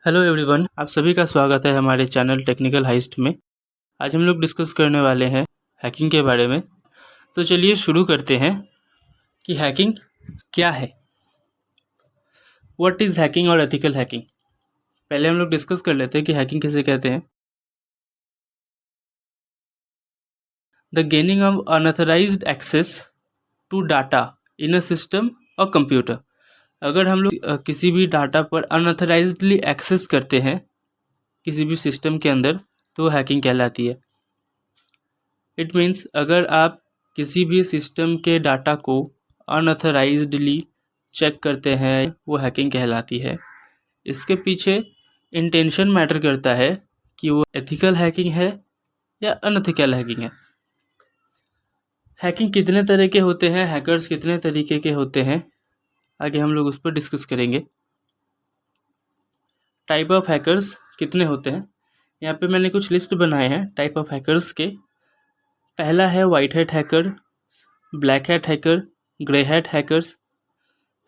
Hello everyone, आप सभी का स्वागत है हमारे चैनल टेक्निकल हाइस्ट में। आज हम लोग डिस्कस करने वाले हैं हैकिंग के बारे में। तो चलिए शुरू करते हैं कि हैकिंग क्या है, व्हाट इज़ हैकिंग और एथिकल हैकिंग। पहले हम लोग डिस्कस कर लेते हैं कि हैकिंग किसे कहते हैं। The gaining of unauthorised access to data in a system or computer. अगर हम लोग किसी भी डाटा पर अनऑथराइज्डली एक्सेस करते हैं किसी भी सिस्टम के अंदर, तो हैकिंग कहलाती है। इट मीन्स अगर आप किसी भी सिस्टम के डाटा को अनऑथराइज्डली चेक करते हैं, वो हैकिंग कहलाती है। इसके पीछे इंटेंशन मैटर करता है कि वो एथिकल हैकिंग है या अनएथिकल हैकिंग है। हैकिंग कितने तरह के होते हैं, हैकर्स कितने तरीके के होते हैं, आगे हम लोग उस पर डिस्कस करेंगे। टाइप ऑफ हैकर्स कितने होते हैं, यहाँ पे मैंने कुछ लिस्ट बनाए हैं टाइप ऑफ हैकर्स के। पहला है white hat hacker, black hat hacker, grey hat hackers,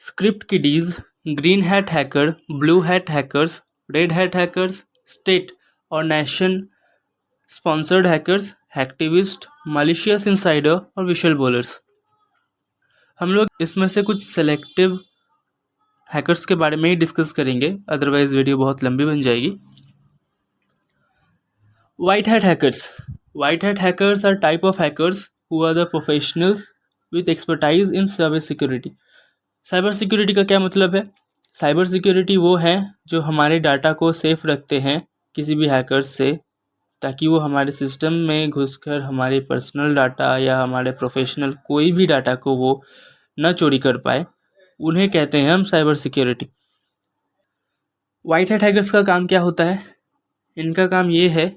script kiddies, green hat hacker, blue hat hackers, red hat hackers, state और nation sponsored hackers, hacktivist, malicious insider और whistleblowers. हम लोग इसमें से कुछ सेलेक्टिव हैकर्स के बारे में ही डिस्कस करेंगे, अदरवाइज वीडियो बहुत लंबी बन जाएगी। White hat hackers. White hat hackers are type of hackers who are the professionals with expertise in cyber security. Cyber security का क्या मतलब है? साइबर सिक्योरिटी वो है जो हमारे डाटा को सेफ रखते हैं किसी भी हैकर्स से, ताकि वो हमारे सिस्टम में घुसकर हमारे पर्सनल डाटा या हमारे प्रोफेशनल कोई भी डाटा को वो न चोरी कर पाए। उन्हें कहते हैं हम cyber security. White hat hackers का काम क्या होता है? इनका काम ये है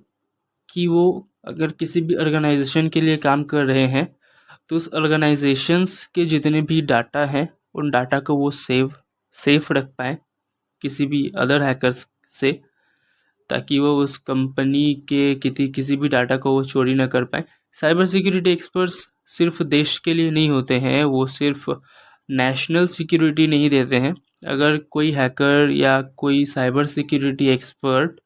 कि वो अगर किसी भी ऑर्गेनाइजेशन के लिए काम कर रहे हैं तो उस ऑर्गेनाइजेशंस के जितने भी डाटा हैं उन डाटा को वो सेफ रख पाएँ किसी भी अदर हैकर्स से, ताकि वो उस कंपनी के किसी भी डाटा को वो चोरी ना कर पाए। साइबर सिक्योरिटी एक्सपर्ट्स सिर्फ देश के लिए नहीं होते हैं, वो सिर्फ नेशनल सिक्योरिटी नहीं देते हैं। अगर कोई हैकर या कोई साइबर सिक्योरिटी एक्सपर्ट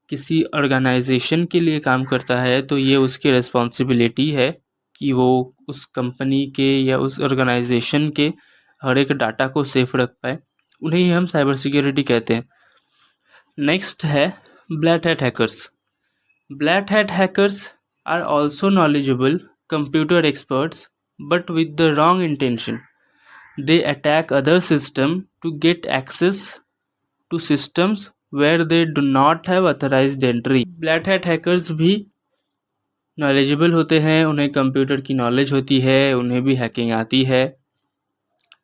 किसी ऑर्गेनाइजेशन के लिए काम करता है तो ये उसकी रिस्पॉन्सिबिलिटी है कि वो उस कंपनी के या उस ऑर्गेनाइजेशन के हर एक डाटा को सेफ रख पाए। उन्हें ही हम साइबर सिक्योरिटी कहते हैं। नेक्स्ट है black hat hackers. Black hat hackers are also knowledgeable computer experts but with the wrong intention. They attack other system to get access to systems where they do not have authorized entry. Black hat hackers भी knowledgeable होते हैं, उन्हें computer की knowledge होती है, उन्हें भी hacking आती है,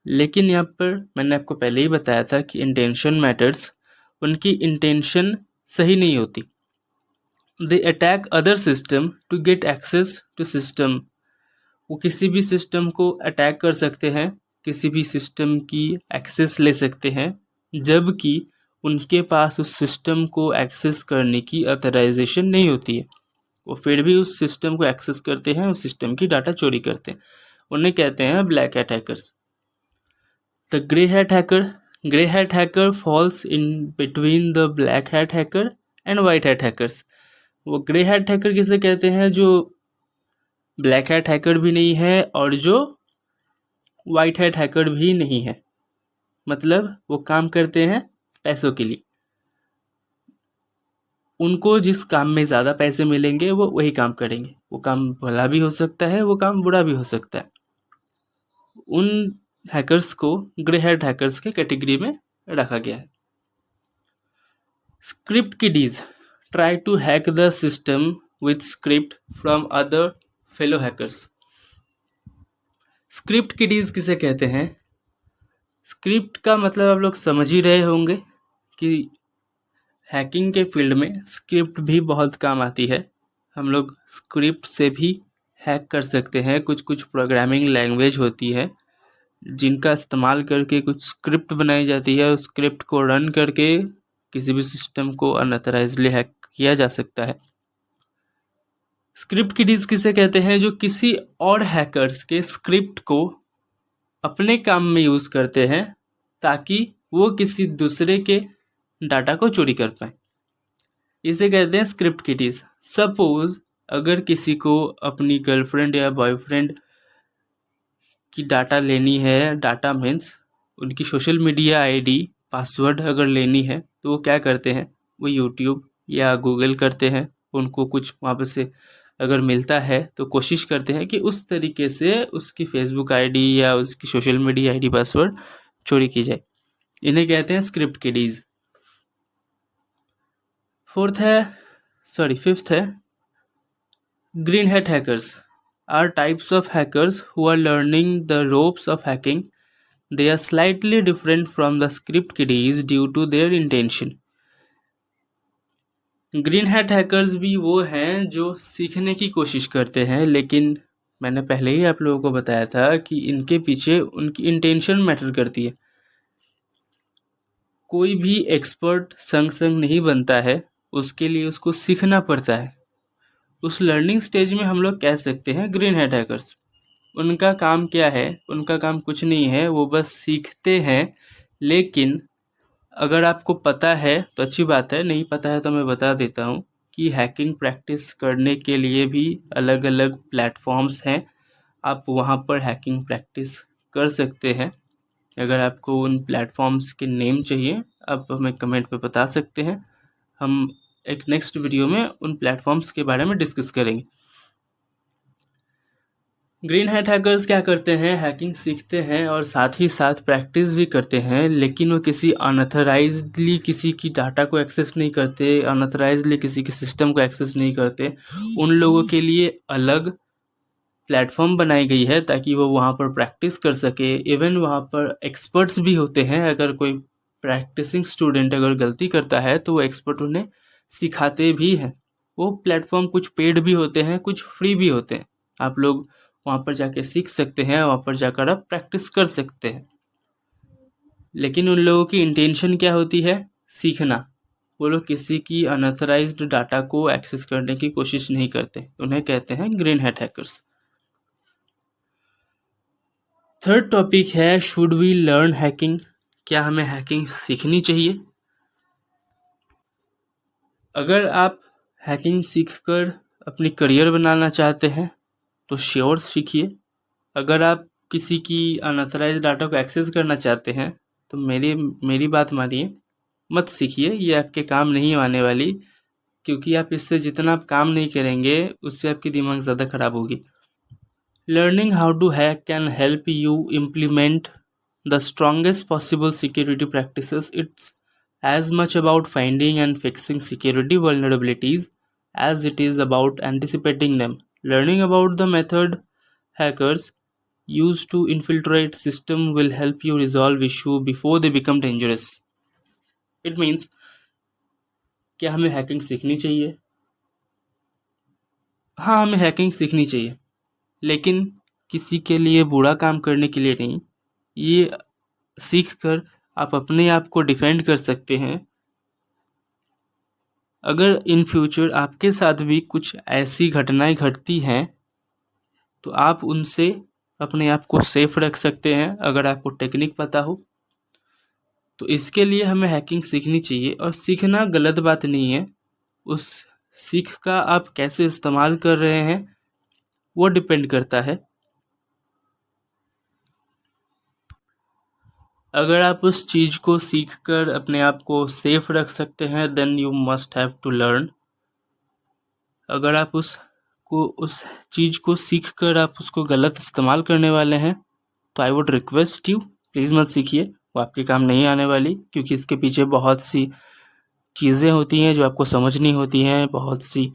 लेकिन यहाँ पर मैंने आपको पहले ही बताया था कि इंटेंशन मैटर्स। उनकी इंटेंशन सही नहीं होती। They attack other system to get access to system. वो किसी भी सिस्टम को अटैक कर सकते हैं, किसी भी सिस्टम की एक्सेस ले सकते हैं, जबकि उनके पास उस सिस्टम को एक्सेस करने की ऑथराइजेशन नहीं होती है। वो फिर भी उस सिस्टम को एक्सेस करते हैं, उस सिस्टम की डाटा चोरी करते हैं। उन्हें कहते हैं black hat hackers. The grey hat hacker. Grey hat hacker falls in between the black hat hacker and white hat hackers. वो ग्रे हैट हैकर किसे कहते हैं? जो ब्लैक हैट हैकर भी नहीं है और जो वाइट हैट हैकर भी नहीं है। मतलब वो काम करते हैं पैसों के लिए। उनको जिस काम में ज़्यादा पैसे मिलेंगे वो वही काम करेंगे। वो काम भला भी हो सकता है, वो काम बुरा भी हो सकता है। उन हैकर्स को ग्रे हैट हैकर्स के कैटेगरी में रखा गया है। Script kiddies try to hack the system with script from other fellow hackers. Script kiddies किसे कहते हैं? स्क्रिप्ट का मतलब आप लोग समझ ही रहे होंगे कि हैकिंग के फील्ड में स्क्रिप्ट भी बहुत काम आती है। हम लोग स्क्रिप्ट से भी हैक कर सकते हैं। कुछ प्रोग्रामिंग लैंग्वेज होती है जिनका इस्तेमाल करके कुछ स्क्रिप्ट बनाई जाती है। उस स्क्रिप्ट को रन करके किसी भी सिस्टम को अनऑथराइज्डली हैक किया जा सकता है। स्क्रिप्ट किडीज किसे कहते हैं? जो किसी और हैकर्स के स्क्रिप्ट को अपने काम में यूज़ करते हैं ताकि वो किसी दूसरे के डाटा को चोरी कर पाए। इसे कहते हैं स्क्रिप्ट किडीज। सपोज अगर किसी को अपनी गर्लफ्रेंड या बॉयफ्रेंड की डाटा लेनी है, डाटा मीन्स उनकी सोशल मीडिया आईडी पासवर्ड अगर लेनी है, तो वो क्या करते हैं, वो यूट्यूब या गूगल करते हैं। उनको कुछ वहाँ पे से अगर मिलता है तो कोशिश करते हैं कि उस तरीके से उसकी फेसबुक आईडी या उसकी सोशल मीडिया आईडी पासवर्ड चोरी की जाए। इन्हें कहते हैं स्क्रिप्ट किडीज। फिफ्थ है green hat hackers are types of hackers who are learning the ropes of hacking. They are slightly different from the script kiddies due to their intention. Green hat hackers भी वो हैं जो सीखने की कोशिश करते हैं, लेकिन मैंने पहले ही आप लोगों को बताया था कि इनके पीछे उनकी इंटेंशन मैटर करती है। कोई भी एक्सपर्ट संग संग नहीं बनता है, उसके लिए उसको सीखना पड़ता है। उस लर्निंग स्टेज में हम लोग कह सकते हैं ग्रीन हैट हैकर्स। उनका काम क्या है, उनका काम कुछ नहीं है, वो बस सीखते हैं। लेकिन अगर आपको पता है तो अच्छी बात है, नहीं पता है तो मैं बता देता हूँ कि हैकिंग प्रैक्टिस करने के लिए भी अलग अलग प्लेटफॉर्म्स हैं। आप वहाँ पर हैकिंग प्रैक्टिस कर सकते हैं। अगर आपको उन प्लेटफॉर्म्स के नेम चाहिए, आप हमें कमेंट पे बता सकते हैं। हम एक नेक्स्ट वीडियो में उन प्लेटफॉर्म्स के बारे में डिस्कस करेंगे। ग्रीन हैट हैकर्स क्या करते हैं, हैकिंग सीखते हैं और साथ ही साथ प्रैक्टिस भी करते हैं, लेकिन वो किसी अनऑथराइज्डली किसी की डाटा को एक्सेस नहीं करते, अनऑथराइज्डली किसी के सिस्टम को एक्सेस नहीं करते। उन लोगों के लिए अलग प्लेटफॉर्म बनाई गई है ताकि वो वहाँ पर प्रैक्टिस कर सके। इवन वहाँ पर एक्सपर्ट्स भी होते हैं। अगर कोई प्रैक्टिसिंग स्टूडेंट अगर गलती करता है तो वो एक्सपर्ट उन्हें सिखाते भी हैं। वो प्लेटफॉर्म कुछ पेड भी होते हैं, कुछ फ्री भी होते हैं। आप लोग वहाँ पर जाके सीख सकते हैं, वहाँ पर जाकर आप प्रैक्टिस कर सकते हैं। लेकिन उन लोगों की इंटेंशन क्या होती है, सीखना। वो लोग किसी की अनऑथराइज्ड डाटा को एक्सेस करने की कोशिश नहीं करते। उन्हें कहते हैं green hat hackers. Third topic है शुड वी लर्न हैकिंग। क्या हमें हैकिंग सीखनी चाहिए? अगर आप हैकिंग सीखकर अपनी करियर बनाना चाहते हैं तो श्योर सीखिए। अगर आप किसी की अनऑथराइज्ड डाटा को एक्सेस करना चाहते हैं तो मेरी बात मानिए, मत सीखिए। ये आपके काम नहीं आने वाली, क्योंकि आप इससे जितना आप काम नहीं करेंगे उससे आपकी दिमाग ज़्यादा खराब होगी। Learning how to hack can help you implement the strongest possible security practices. It's as much about finding and fixing security vulnerabilities as it is about anticipating them. Learning about the method hackers use to infiltrate system will help you resolve issue before they become dangerous. It means क्या हमें hacking सीखनी चाहिए? हाँ, हमें hacking सीखनी चाहिए, लेकिन किसी के लिए बुरा काम करने के लिए नहीं। ये सीख कर आप अपने आप को डिफेंड कर सकते हैं। अगर इन फ्यूचर आपके साथ भी कुछ ऐसी घटनाएं घटती हैं तो आप उनसे अपने आप को सेफ रख सकते हैं, अगर आपको टेक्निक पता हो तो। इसके लिए हमें हैकिंग सीखनी चाहिए, और सीखना गलत बात नहीं है। उस सीख का आप कैसे इस्तेमाल कर रहे हैं वो डिपेंड करता है। अगर आप उस चीज़ को सीख कर अपने आप को सेफ रख सकते हैं then you must have to learn. अगर आप उस चीज़ को सीख कर आप उसको गलत इस्तेमाल करने वाले हैं तो I would request you, please मत सीखिए। वो आपके काम नहीं आने वाली, क्योंकि इसके पीछे बहुत सी चीज़ें होती हैं जो आपको समझनी होती हैं, बहुत सी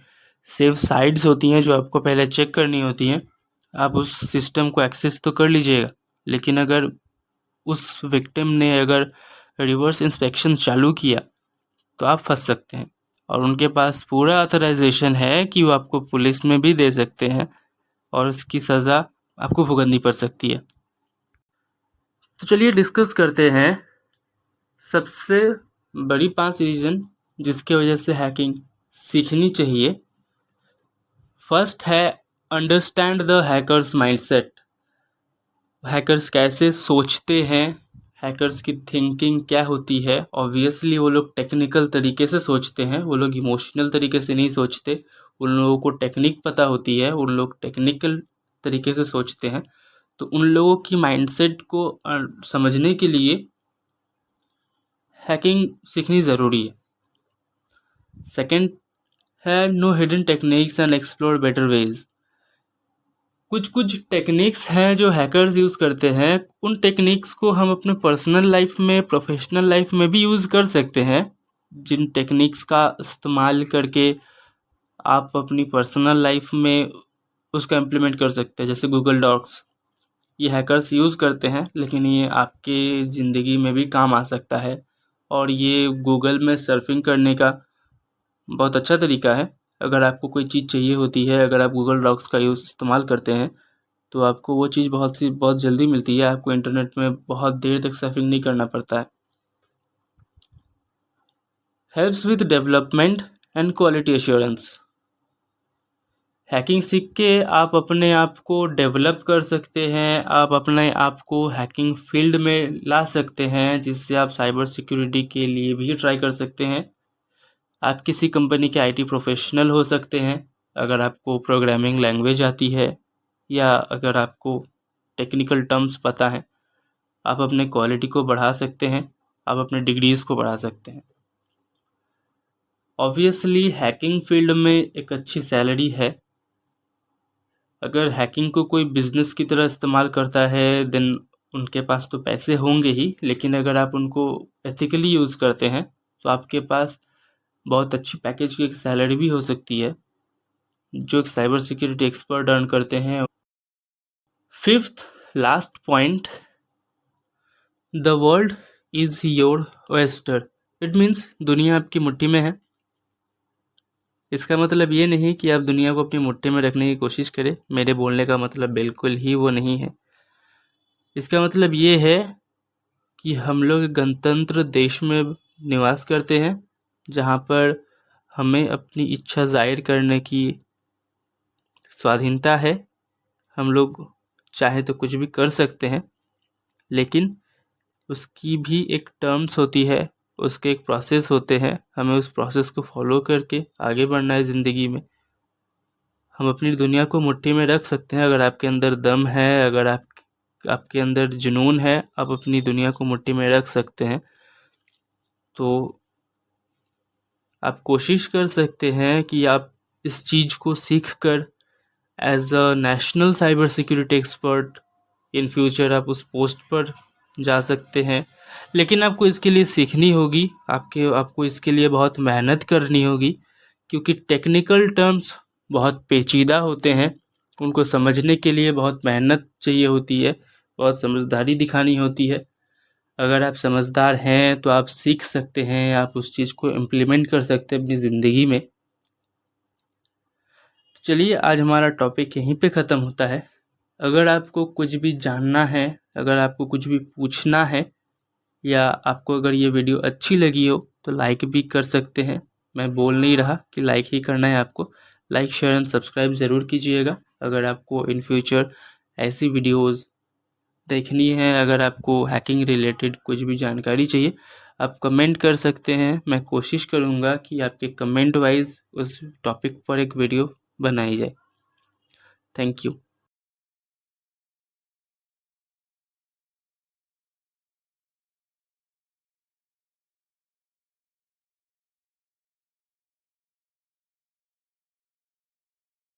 सेफ साइट्स होती हैं जो आपको पहले चेक करनी होती हैं। आप उस सिस्टम को एक्सेस तो कर लीजिएगा, लेकिन अगर उस विक्टिम ने अगर रिवर्स इंस्पेक्शन चालू किया तो आप फंस सकते हैं, और उनके पास पूरा ऑथराइजेशन है कि वो आपको पुलिस में भी दे सकते हैं और उसकी सज़ा आपको भुगतनी पड़ सकती है। तो चलिए डिस्कस करते हैं सबसे बड़ी 5 रीज़न जिसके वजह से हैकिंग सीखनी चाहिए। फर्स्ट है understand the hackers mindset. Hackers कैसे सोचते हैं, हैकर्स की थिंकिंग क्या होती है। ऑब्वियसली वो लोग टेक्निकल तरीके से सोचते हैं, वो लोग इमोशनल तरीके से नहीं सोचते। उन लोगों को टेक्निक पता होती है, उन लोग टेक्निकल तरीके से सोचते हैं। तो उन लोगों की माइंडसेट को समझने के लिए हैकिंग सीखनी ज़रूरी है। सेकंड है no hidden techniques and explore better ways. कुछ कुछ टेक्निक्स हैं जो हैकर्स यूज़ करते हैं, उन टेक्निक्स को हम अपने पर्सनल लाइफ में, प्रोफेशनल लाइफ में भी यूज़ कर सकते हैं। जिन टेक्निक्स का इस्तेमाल करके आप अपनी पर्सनल लाइफ में उसका इम्प्लीमेंट कर सकते हैं, जैसे गूगल डॉक्स। ये हैकर्स यूज़ करते हैं, लेकिन ये आपके ज़िंदगी में भी काम आ सकता है। और ये गूगल में सर्फिंग करने का बहुत अच्छा तरीका है। अगर आपको कोई चीज़ चाहिए होती है, अगर आप गूगल डॉक्स का इस्तेमाल करते हैं, तो आपको वो चीज़ बहुत जल्दी मिलती है। आपको इंटरनेट में बहुत देर तक सर्फिंग नहीं करना पड़ता है। Helps with development and quality assurance. Hacking सीख के आप अपने आप को डेवलप कर सकते हैं, आप अपने आप को हैकिंग फील्ड में ला सकते हैं, जिससे आप साइबर सिक्योरिटी के लिए भी ट्राई कर सकते हैं। आप किसी कंपनी के आईटी प्रोफेशनल हो सकते हैं अगर आपको प्रोग्रामिंग लैंग्वेज आती है, या अगर आपको टेक्निकल टर्म्स पता है। आप अपने क्वालिटी को बढ़ा सकते हैं, आप अपने डिग्रीज़ को बढ़ा सकते हैं। ऑब्वियसली हैकिंग फील्ड में एक अच्छी सैलरी है। अगर हैकिंग को कोई बिजनेस की तरह इस्तेमाल करता है, देन उनके पास तो पैसे होंगे ही, लेकिन अगर आप उनको एथिकली यूज़ करते हैं तो आपके पास बहुत अच्छी पैकेज की एक सैलरी भी हो सकती है, जो एक साइबर सिक्योरिटी एक्सपर्ट अर्न करते हैं। Fifth last point, the world is your oyster. It means दुनिया आपकी मुट्ठी में है। इसका मतलब ये नहीं कि आप दुनिया को अपनी मुट्ठी में रखने की कोशिश करें। मेरे बोलने का मतलब बिल्कुल ही वो नहीं है। इसका मतलब ये है कि हम लोग गणतंत्र देश में निवास करते हैं, जहाँ पर हमें अपनी इच्छा जाहिर करने की स्वाधीनता है। हम लोग चाहे तो कुछ भी कर सकते हैं, लेकिन उसकी भी एक टर्म्स होती है, उसके एक प्रोसेस होते हैं। हमें उस प्रोसेस को फॉलो करके आगे बढ़ना है ज़िंदगी में। हम अपनी दुनिया को मुट्ठी में रख सकते हैं अगर आपके अंदर दम है, अगर आपके अंदर जुनून है, आप अपनी दुनिया को मुट्ठी में रख सकते हैं। तो आप कोशिश कर सकते हैं कि आप इस चीज़ को सीख कर as a national cyber security expert in future आप उस पोस्ट पर जा सकते हैं। लेकिन आपको इसके लिए सीखनी होगी, आपको इसके लिए बहुत मेहनत करनी होगी, क्योंकि टेक्निकल टर्म्स बहुत पेचीदा होते हैं। उनको समझने के लिए बहुत मेहनत चाहिए होती है, बहुत समझदारी दिखानी होती है। अगर आप समझदार हैं तो आप सीख सकते हैं, आप उस चीज़ को इम्प्लीमेंट कर सकते हैं अपनी ज़िंदगी में। तो चलिए, आज हमारा टॉपिक यहीं पे ख़त्म होता है। अगर आपको कुछ भी जानना है, अगर आपको कुछ भी पूछना है, या आपको अगर ये वीडियो अच्छी लगी हो तो लाइक भी कर सकते हैं। मैं बोल नहीं रहा कि लाइक ही करना है आपको। लाइक, शेयर एंड सब्सक्राइब ज़रूर कीजिएगा। अगर आपको इन फ्यूचर ऐसी वीडियोस देखनी है, अगर आपको हैकिंग रिलेटेड कुछ भी जानकारी चाहिए, आप कमेंट कर सकते हैं। मैं कोशिश करूँगा कि आपके कमेंट वाइज उस टॉपिक पर एक वीडियो बनाई जाए। Thank you.